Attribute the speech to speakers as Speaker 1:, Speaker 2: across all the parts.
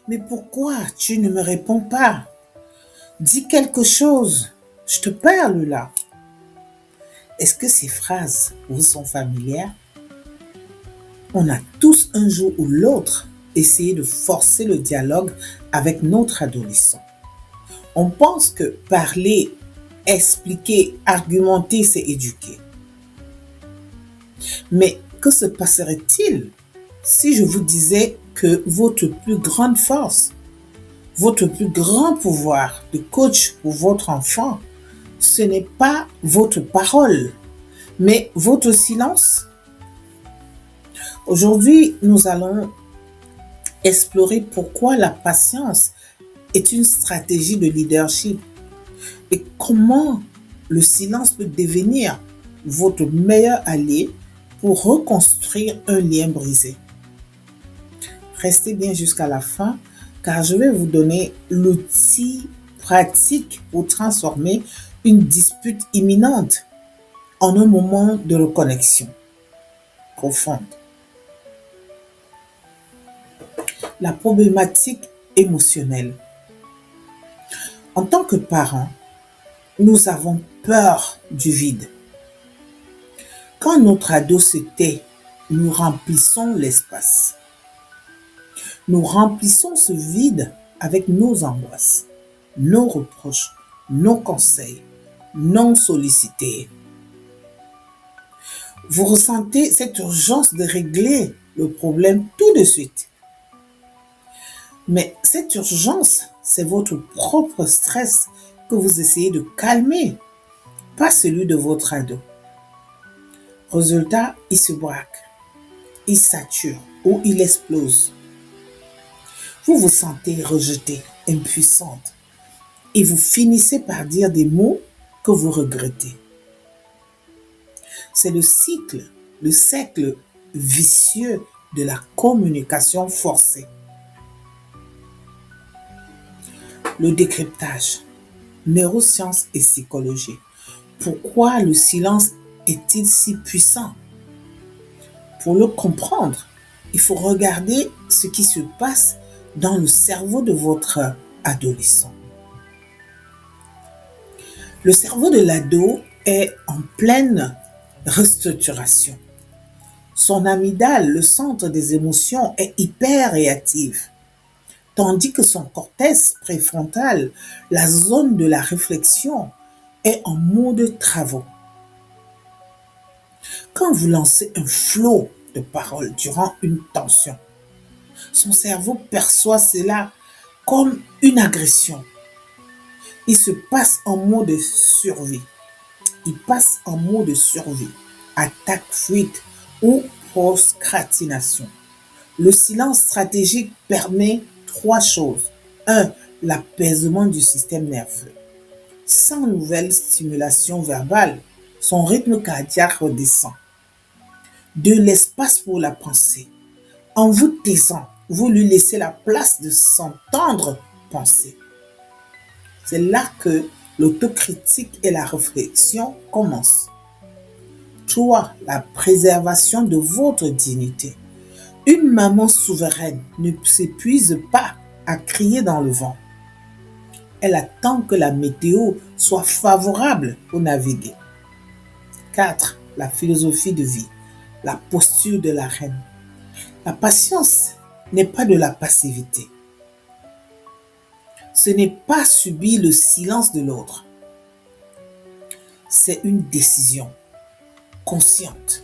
Speaker 1: Mais pourquoi tu ne me réponds pas? Dis quelque chose. Je te parle là. Est-ce que ces phrases vous sont familières? On a tous un jour ou l'autre essayé de forcer le dialogue avec notre adolescent. On pense que parler, expliquer, argumenter, c'est éduquer. Mais que se passerait-il si je vous disais que votre plus grande force, votre plus grand pouvoir de coach pour votre enfant, ce n'est pas votre parole, mais votre silence? Aujourd'hui, nous allons explorer pourquoi la patience est une stratégie de leadership et comment le silence peut devenir votre meilleur allié pour reconstruire un lien brisé. Restez bien jusqu'à la fin car je vais vous donner l'outil pratique pour transformer une dispute imminente en un moment de reconnexion profonde. La problématique émotionnelle. En tant que parents, nous avons peur du vide. Quand notre ado se tait, nous remplissons l'espace. Nous remplissons ce vide avec nos angoisses, nos reproches, nos conseils non sollicités. Vous ressentez cette urgence de régler le problème tout de suite. Mais cette urgence, c'est votre propre stress que vous essayez de calmer, pas celui de votre ado. Résultat, il se braque, il sature ou il explose. Vous vous sentez rejetée, impuissante et vous finissez par dire des mots que vous regrettez. C'est le cercle vicieux de la communication forcée. Le décryptage, neurosciences et psychologie. Pourquoi le silence est-il si puissant? Pour le comprendre, il faut regarder ce qui se passe dans le cerveau de votre adolescent. Le cerveau de l'ado est en pleine restructuration. Son amygdale, le centre des émotions, est hyper réactif, tandis que son cortex préfrontal, la zone de la réflexion, est en mode travaux. Quand vous lancez un flot de paroles durant une tension, son cerveau perçoit cela comme une agression. Il se passe en mode survie. Il passe en mode survie, attaque, fuite ou procrastination. Le silence stratégique permet trois choses. 1. L'apaisement du système nerveux. Sans nouvelle stimulation verbale, son rythme cardiaque redescend. 2. L'espace pour la pensée. En vous taisant, vous lui laissez la place de s'entendre penser. C'est là que l'autocritique et la réflexion commencent. 3. La préservation de votre dignité. Une maman souveraine ne s'épuise pas à crier dans le vent. Elle attend que la météo soit favorable pour naviguer. 4. La philosophie de vie, la posture de la reine. La patience n'est pas de la passivité. Ce n'est pas subir le silence de l'autre. C'est une décision consciente.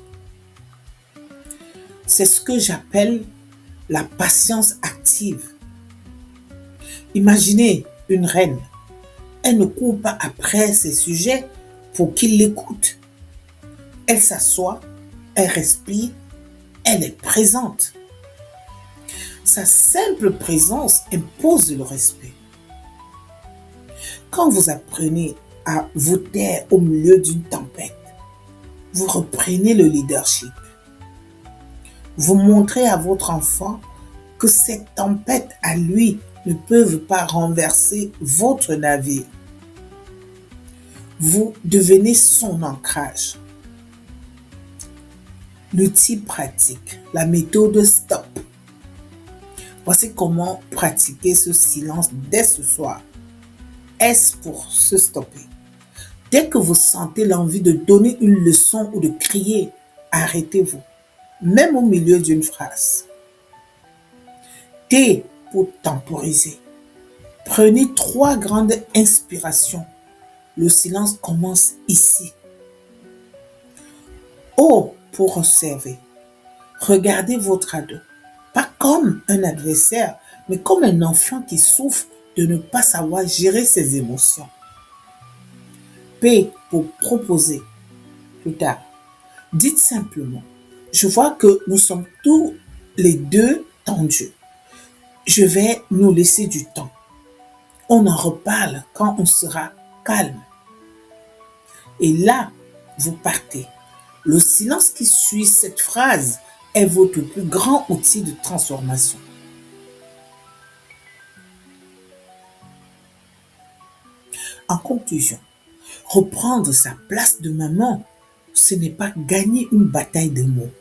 Speaker 1: C'est ce que j'appelle la patience active. Imaginez une reine. Elle ne court pas après ses sujets pour qu'ils l'écoutent. Elle s'assoit, elle respire, elle est présente. Sa simple présence impose le respect. Quand vous apprenez à vous taire au milieu d'une tempête, vous reprenez le leadership. Vous montrez à votre enfant que cette tempête à lui ne peuvent pas renverser votre navire. Vous devenez son ancrage. L'outil pratique, la méthode STOP. Voici comment pratiquer ce silence dès ce soir. Est-ce pour se stopper? Dès que vous sentez l'envie de donner une leçon ou de crier, arrêtez-vous, même au milieu d'une phrase. T pour temporiser. Prenez 3 grandes inspirations. Le silence commence ici. O pour observer. Regardez votre ado, pas comme un adversaire, mais comme un enfant qui souffre de ne pas savoir gérer ses émotions. P pour proposer. Plus tard, dites simplement, je vois que nous sommes tous les deux tendus. Je vais nous laisser du temps. On en reparle quand on sera calme. Et là, vous partez. Le silence qui suit cette phrase est votre plus grand outil de transformation. En conclusion, reprendre sa place de maman, ce n'est pas gagner une bataille de mots.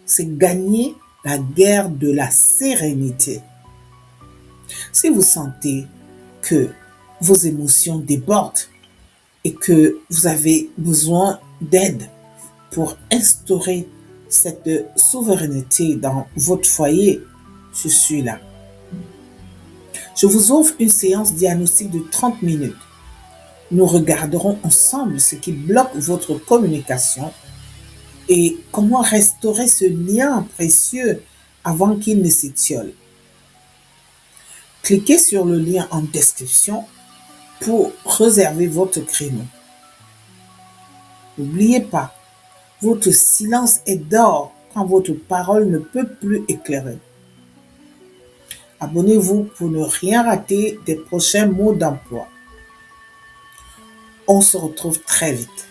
Speaker 1: C'est gagner la guerre de la sérénité. Si vous sentez que vos émotions débordent et que vous avez besoin d'aide pour instaurer cette souveraineté dans votre foyer, je suis là. Je vous offre une séance diagnostique de 30 minutes. Nous regarderons ensemble ce qui bloque votre communication et comment restaurer ce lien précieux avant qu'il ne s'étiole. Cliquez sur le lien en description pour réserver votre créneau. N'oubliez pas, votre silence est d'or quand votre parole ne peut plus éclairer. Abonnez-vous pour ne rien rater des prochains mots d'emploi. On se retrouve très vite.